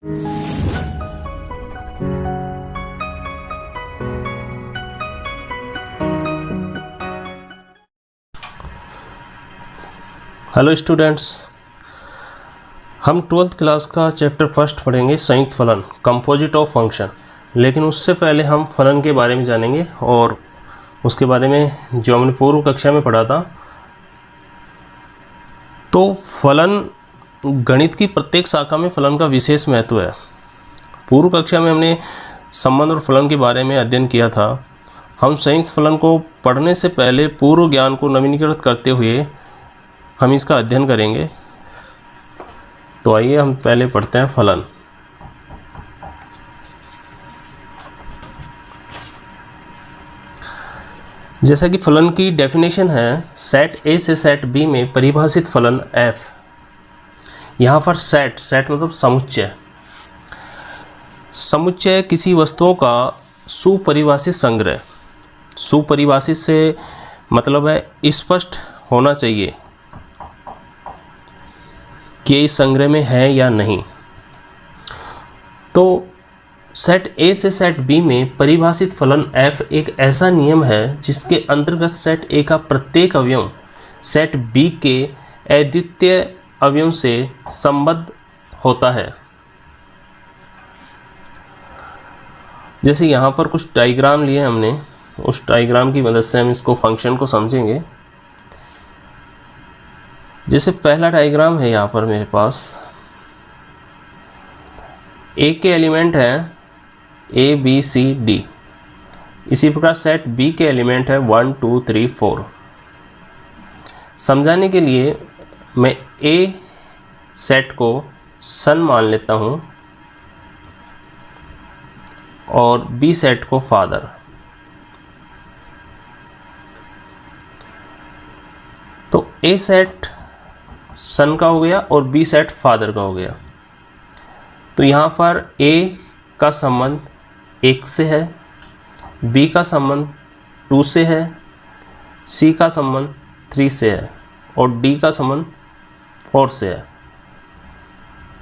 Hello students, हम 12th class का chapter first पढ़ेंगे संयुक्त फलन, कंपोजिट ऑफ फंक्शन। लेकिन उससे पहले हम फलन के बारे में जानेंगे और उसके बारे में जो हमने पूर्व कक्षा में पढ़ा था। तो फलन, गणित की प्रत्येक शाखा में फलन का विशेष महत्व है। पूर्व कक्षा में हमने संबंध और फलन के बारे में अध्ययन किया था। हम संयुक्त फलन को पढ़ने से पहले पूर्व ज्ञान को नवीनीकृत करते हुए हम इसका अध्ययन करेंगे। तो आइए हम पहले पढ़ते हैं फलन। जैसा कि फलन की डेफिनेशन है, सेट ए से सेट बी में परिभाषित फलन f। यहाँ पर सेट मतलब समुच्चय। समुच्चय किसी वस्तुओं का सुपरिभाषित संग्रह। सुपरिभाषित से मतलब है स्पष्ट होना चाहिए कि इस संग्रह में है या नहीं। तो सेट ए से सेट बी में परिभाषित फलन f एक ऐसा नियम है जिसके अंतर्गत सेट ए का प्रत्येक अवयव सेट बी के अद्वितीय अवयव से संबद्ध होता है। जैसे यहाँ पर कुछ डायग्राम लिए हमने, उस डायग्राम की मदद से हम इसको फंक्शन को समझेंगे। जैसे पहला डायग्राम है यहाँ पर मेरे पास, ए के एलिमेंट हैं ए बी सी डी। इसी प्रकार सेट बी के एलिमेंट है 1 2 3 4। समझाने के लिए मैं ए सेट को सन मान लेता हूँ और बी सेट को फादर। तो ए सेट सन का हो गया और बी सेट फादर का हो गया। तो यहाँ पर ए का संबंध 1 से है, बी का संबंध 2 से है, सी का संबंध 3 से है और डी का संबंध 4 से है।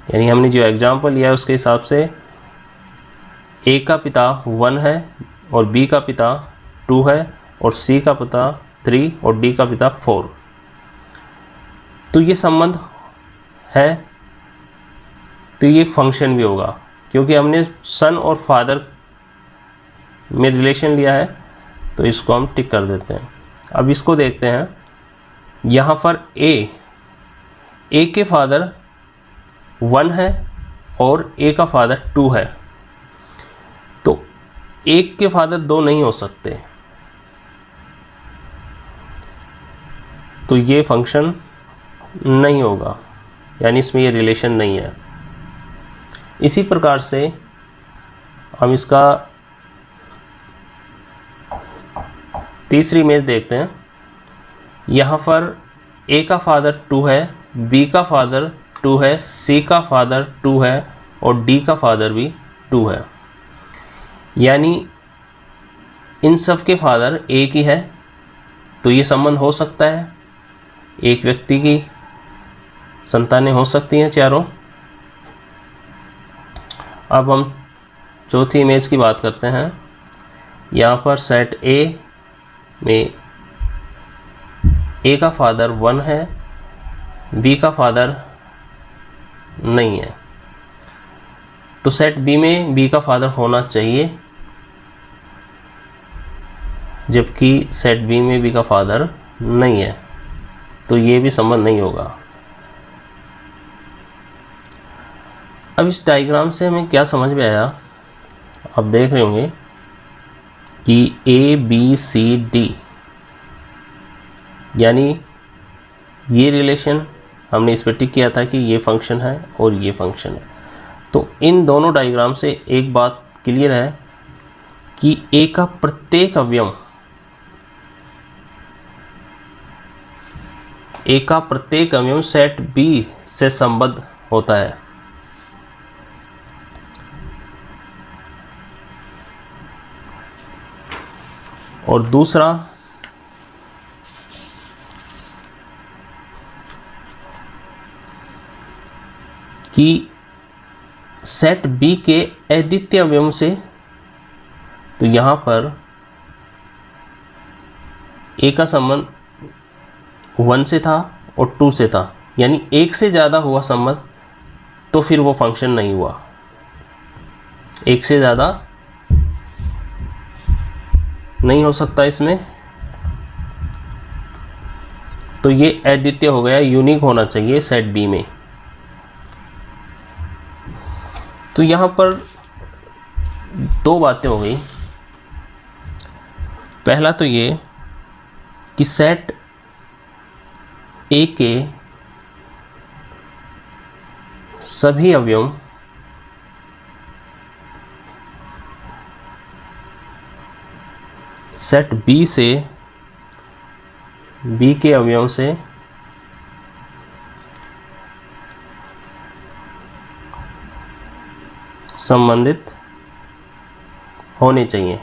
यानी हमने जो एग्जाम्पल लिया है उसके हिसाब से ए का पिता 1 है और बी का पिता 2 है और सी का पिता 3 और डी का पिता 4। तो ये संबंध है, तो ये एक फंक्शन भी होगा क्योंकि हमने सन और फादर में रिलेशन लिया है। तो इसको हम टिक कर देते हैं। अब इसको देखते हैं। यहाँ पर ए के फादर 1 है और ए का फादर 2 है। तो एक के फादर 2 नहीं हो सकते, तो ये फंक्शन नहीं होगा, यानी इसमें ये रिलेशन नहीं है। इसी प्रकार से हम इसका तीसरी इमेज देखते हैं। यहाँ पर ए का फादर 2 है, बी का फादर 2 है, सी का फादर 2 है और डी का फादर भी 2 है। यानी इन सब के फादर एक ही है। तो ये संबंध हो सकता है, एक व्यक्ति की संतानें हो सकती हैं चारों। अब हम चौथी इमेज की बात करते हैं। यहाँ पर सेट ए में ए का फादर 1 है, बी का फादर नहीं है। तो सेट बी में बी का फादर होना चाहिए, जबकि सेट बी में बी का फादर नहीं है। तो ये भी संबंध नहीं होगा। अब इस डायग्राम से हमें क्या समझ में आया, आप देख रहे होंगे कि ए बी सी डी, यानी ये रिलेशन हमने इस पर टिक किया था कि ये फंक्शन है और ये फंक्शन है। तो इन दोनों डायग्राम से एक बात क्लियर है कि ए का प्रत्येक अवयव, ए का प्रत्येक अवयव सेट बी से संबद्ध होता है। और दूसरा, कि सेट बी के अद्वितीय अवयवों से, तो यहाँ पर ए का संबंध 1 से था और 2 से था, यानी 1 से ज़्यादा हुआ संबंध तो फिर वो फंक्शन नहीं हुआ। 1 से ज़्यादा नहीं हो सकता इसमें, तो ये अद्वितीय हो गया, यूनिक होना चाहिए सेट बी में। तो यहाँ पर 2 बातें हो गई। पहला तो ये कि सेट ए के सभी अवयव सेट बी से, बी के अवयवों से संबंधित होने चाहिए।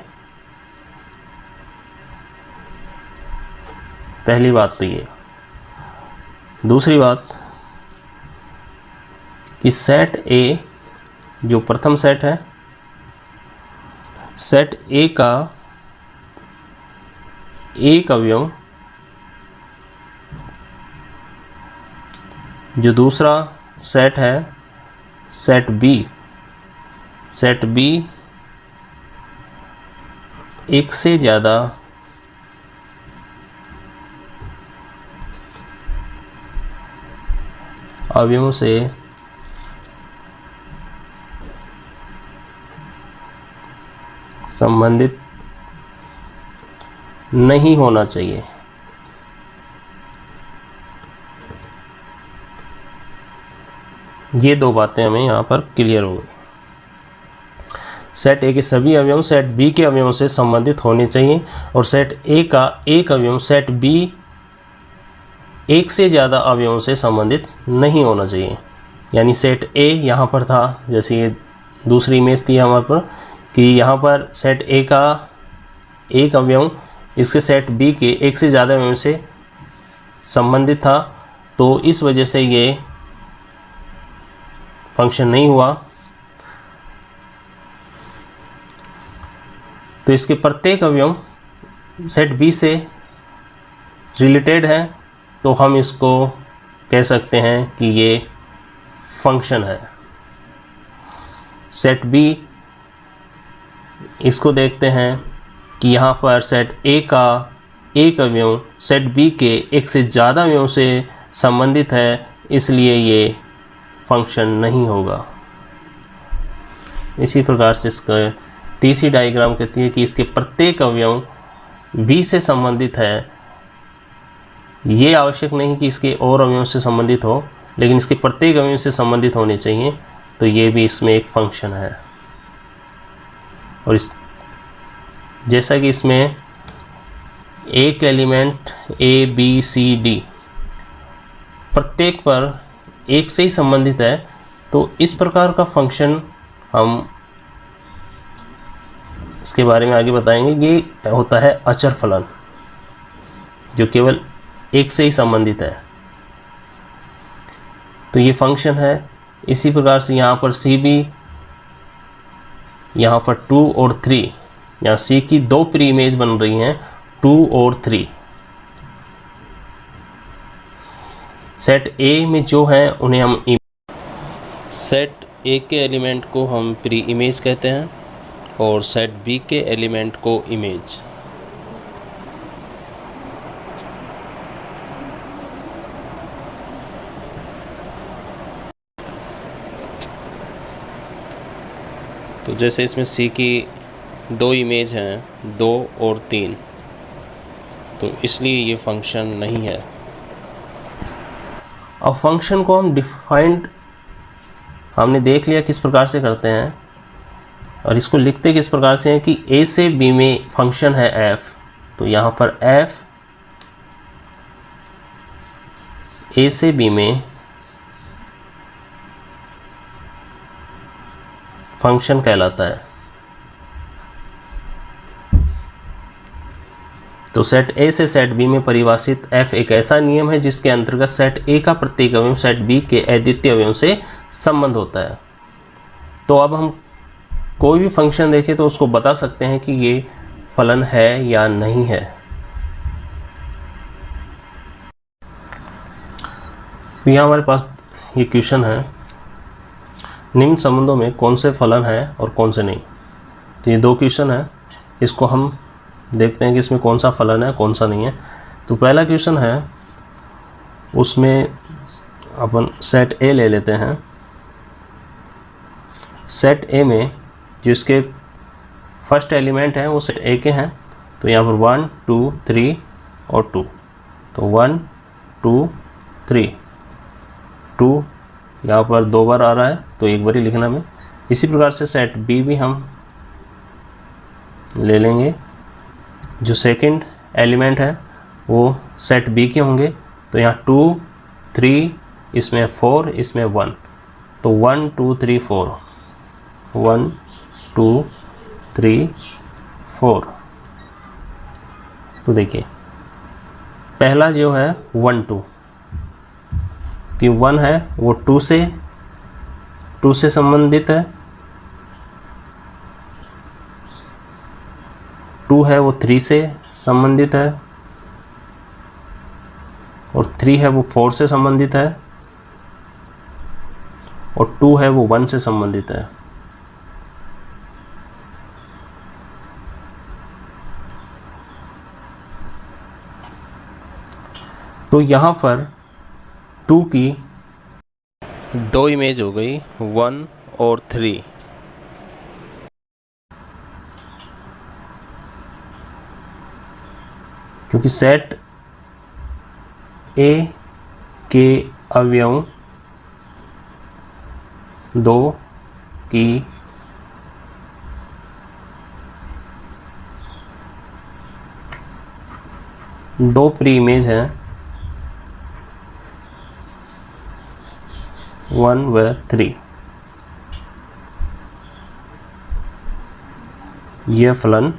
पहली बात तो ये। दूसरी बात कि सेट ए जो प्रथम सेट है, सेट ए का एक अवयव जो दूसरा सेट है सेट बी, सेट बी एक से ज़्यादा अवयवों से संबंधित नहीं होना चाहिए। ये 2 बातें हमें यहाँ पर क्लियर हो गई। सेट ए के सभी अवयव सेट बी के अवयवों से संबंधित होने चाहिए और सेट ए का एक अवयव सेट बी एक से ज़्यादा अवयवों से संबंधित नहीं होना चाहिए। यानी सेट ए यहाँ पर था, जैसे ये दूसरी इमेज थी हमारे पर, कि यहाँ पर सेट ए का एक अवयव इसके सेट बी के एक से ज़्यादा अवयवों से संबंधित था, तो इस वजह से ये फंक्शन नहीं हुआ। तो इसके प्रत्येक अवयव सेट बी से रिलेटेड है, तो हम इसको कह सकते हैं कि ये फंक्शन है। सेट बी, इसको देखते हैं कि यहाँ पर सेट ए का एक अवयव सेट बी के एक से ज़्यादा अवयवों से संबंधित है, इसलिए ये फंक्शन नहीं होगा। इसी प्रकार से इसका तीसरी डायग्राम कहती है कि इसके प्रत्येक अवयव बी से संबंधित है। ये आवश्यक नहीं कि इसके और अवयवों से संबंधित हो, लेकिन इसके प्रत्येक अवयव से संबंधित होने चाहिए, तो ये भी इसमें एक फंक्शन है। और इस जैसा कि इसमें एक element A B C D प्रत्येक पर एक से ही संबंधित है, तो इस प्रकार का फंक्शन हम इसके बारे में आगे बताएंगे। ये होता है अचर फलन, जो केवल एक से ही संबंधित है, तो ये फंक्शन है। इसी प्रकार से यहाँ पर सी बी, यहाँ पर 2 और 3, यहाँ सी की 2 प्री इमेज बन रही हैं, 2 और 3। सेट ए में जो हैं उन्हें हम सेट ए के एलिमेंट को हम प्री इमेज कहते हैं और सेट बी के एलिमेंट को इमेज। तो जैसे इसमें सी की 2 इमेज हैं, 2 और 3, तो इसलिए ये फंक्शन नहीं है। अब फंक्शन को हम डिफाइंड हमने देख लिया किस प्रकार से करते हैं, और इसको लिखते किस प्रकार से हैं कि ए से बी में फंक्शन है एफ, तो यहाँ पर एफ ए से बी में फंक्शन कहलाता है। तो सेट ए से सेट बी में परिभाषित एफ एक ऐसा नियम है जिसके अंतर्गत सेट ए का प्रत्येक अवयव सेट बी के अद्वितीय अवयव से संबंध होता है। तो अब हम कोई भी फंक्शन देखें तो उसको बता सकते हैं कि ये फलन है या नहीं है। तो यहाँ हमारे पास ये क्वेश्चन है, निम्न संबंधों में कौन से फलन है और कौन से नहीं। तो ये दो क्वेश्चन है, इसको हम देखते हैं कि इसमें कौन सा फलन है कौन सा नहीं है। तो पहला क्वेश्चन है, उसमें अपन सेट ए ले लेते हैं। सेट ए में जिसके फर्स्ट एलिमेंट हैं वो सेट ए के हैं, तो यहाँ पर 1 2 3 और 2, तो 1 2 3, 2 यहाँ पर 2 बार आ रहा है तो एक बार ही लिखना में। इसी प्रकार से सेट बी भी हम ले लेंगे, जो सेकंड एलिमेंट है वो सेट बी के होंगे, तो यहाँ 2 3, इसमें 4, इसमें 1, तो 1 2 3 4, 1 2 3 4। तो देखिए पहला जो है 1 2, तो 1 है वो 2 से संबंधित है, 2 है वो 3 से संबंधित है, और 3 है वो 4 से संबंधित है, और 2 है वो 1 से संबंधित है। तो यहाँ पर 2 की दो इमेज हो गई, 1 और 3। क्योंकि सेट ए के अवयव 2 की दो प्री इमेज है, 1 व 3। यह फलन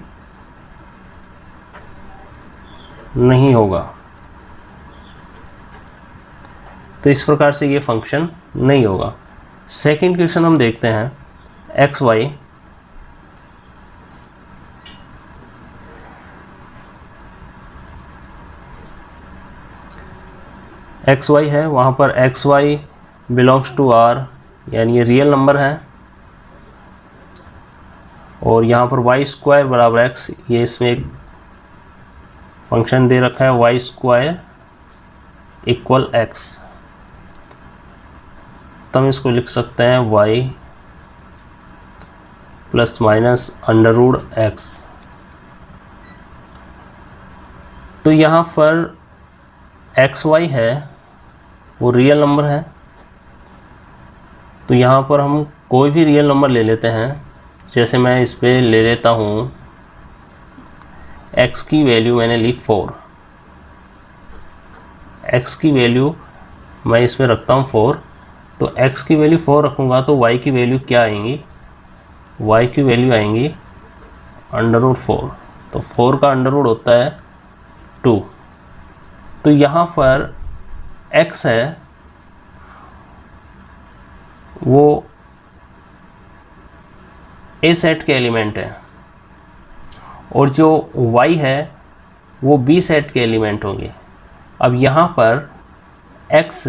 नहीं होगा, तो इस प्रकार से ये फंक्शन नहीं होगा। सेकंड क्वेश्चन हम देखते हैं, एक्स वाई है, वहाँ पर X Y belongs to R, यानी ये रियल नंबर है, और यहाँ पर वाई स्क्वायर बराबर एक्स, ये इसमें एक फंक्शन दे रखा है वाई स्क्वायर इक्वल एक्स, तो हम इसको लिख सकते हैं Y plus minus under root X. तो यहाँ पर एक्स वाई है वो रियल नंबर है, तो यहाँ पर हम कोई भी रियल नंबर ले लेते हैं। जैसे मैं इस पे ले लेता हूँ, x की वैल्यू मैंने ली 4, x की वैल्यू मैं इसमें रखता हूँ 4, तो x की वैल्यू 4 रखूँगा तो y की वैल्यू क्या आएंगी, y की वैल्यू आएंगी अंडर रूट 4, तो 4 का अंडर रूट होता है 2। तो यहाँ पर x है वो ए सेट के एलिमेंट है, और जो y है वो बी सेट के एलिमेंट होंगे। अब यहाँ पर x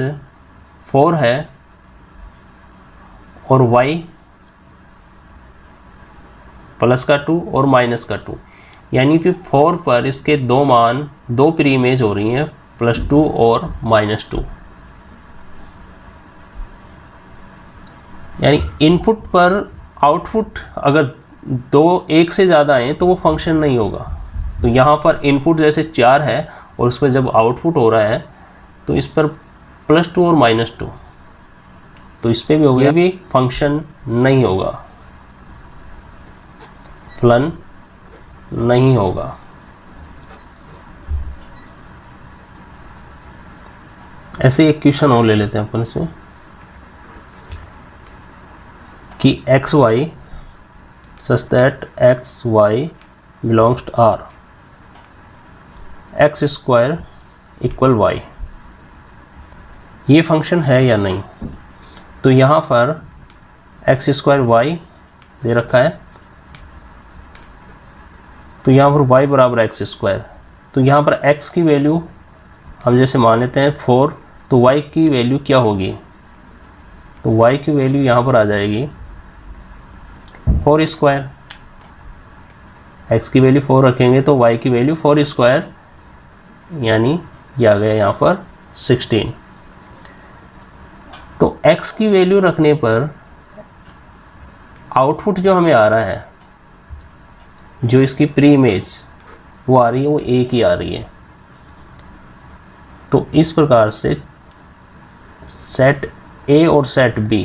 4 है और y प्लस का 2 और माइनस का 2, यानी कि 4 पर इसके दो मान, दो प्री इमेज हो रही हैं, +2 और -2। यानी इनपुट पर आउटपुट अगर दो एक से ज़्यादा आए तो वो फंक्शन नहीं होगा। तो यहाँ पर इनपुट जैसे 4 है और उस पर जब आउटपुट हो रहा है तो इस पर +2 और -2, तो इस पर भी हो गया, भी फंक्शन नहीं होगा, फलन नहीं होगा। ऐसे एक क्वेश्चन और ले लेते हैं अपन इसमें कि X Y such that X Y belongs to R, X square equal Y, ये फंक्शन है या नहीं। तो यहाँ पर एक्स स्क्वायर वाई दे रखा है, तो यहाँ पर y बराबर एक्स स्क्वायर, तो यहाँ पर x की वैल्यू हम जैसे मान लेते हैं 4, तो y की वैल्यू क्या होगी, तो y की वैल्यू यहाँ पर आ जाएगी 4 स्क्वायर। x की वैल्यू 4 रखेंगे तो y की वैल्यू 4 स्क्वायर, यानी ये आ गया यहाँ पर 16। तो x की वैल्यू रखने पर आउटपुट जो हमें आ रहा है, जो इसकी प्री इमेज वो आ रही है, वो a की आ रही है। तो इस प्रकार से सेट A और सेट B,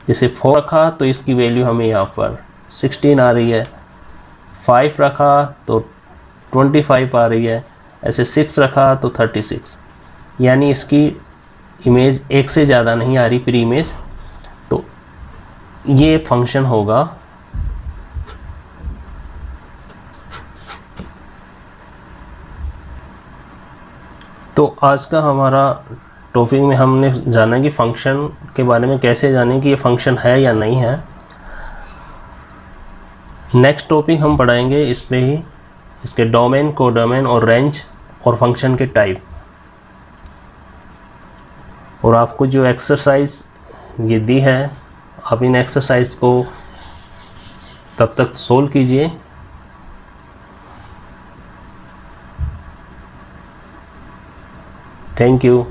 जैसे 4 रखा तो इसकी वैल्यू हमें यहाँ पर 16 आ रही है, 5 रखा तो 25 आ रही है, ऐसे 6 रखा तो 36, यानी इसकी इमेज एक से ज़्यादा नहीं आ रही प्री इमेज। तो ये फंक्शन होगा तो आज का हमारा टॉपिक में हमने जाना कि फ़ंक्शन के बारे में कैसे जानें कि ये फ़ंक्शन है या नहीं है। नेक्स्ट टॉपिक हम पढ़ाएंगे इस पे ही, इसके डोमेन, कोडोमेन और रेंज और फंक्शन के टाइप। और आपको जो एक्सरसाइज ये दी है, आप इन एक्सरसाइज को तब तक सोल्व कीजिए। Thank you.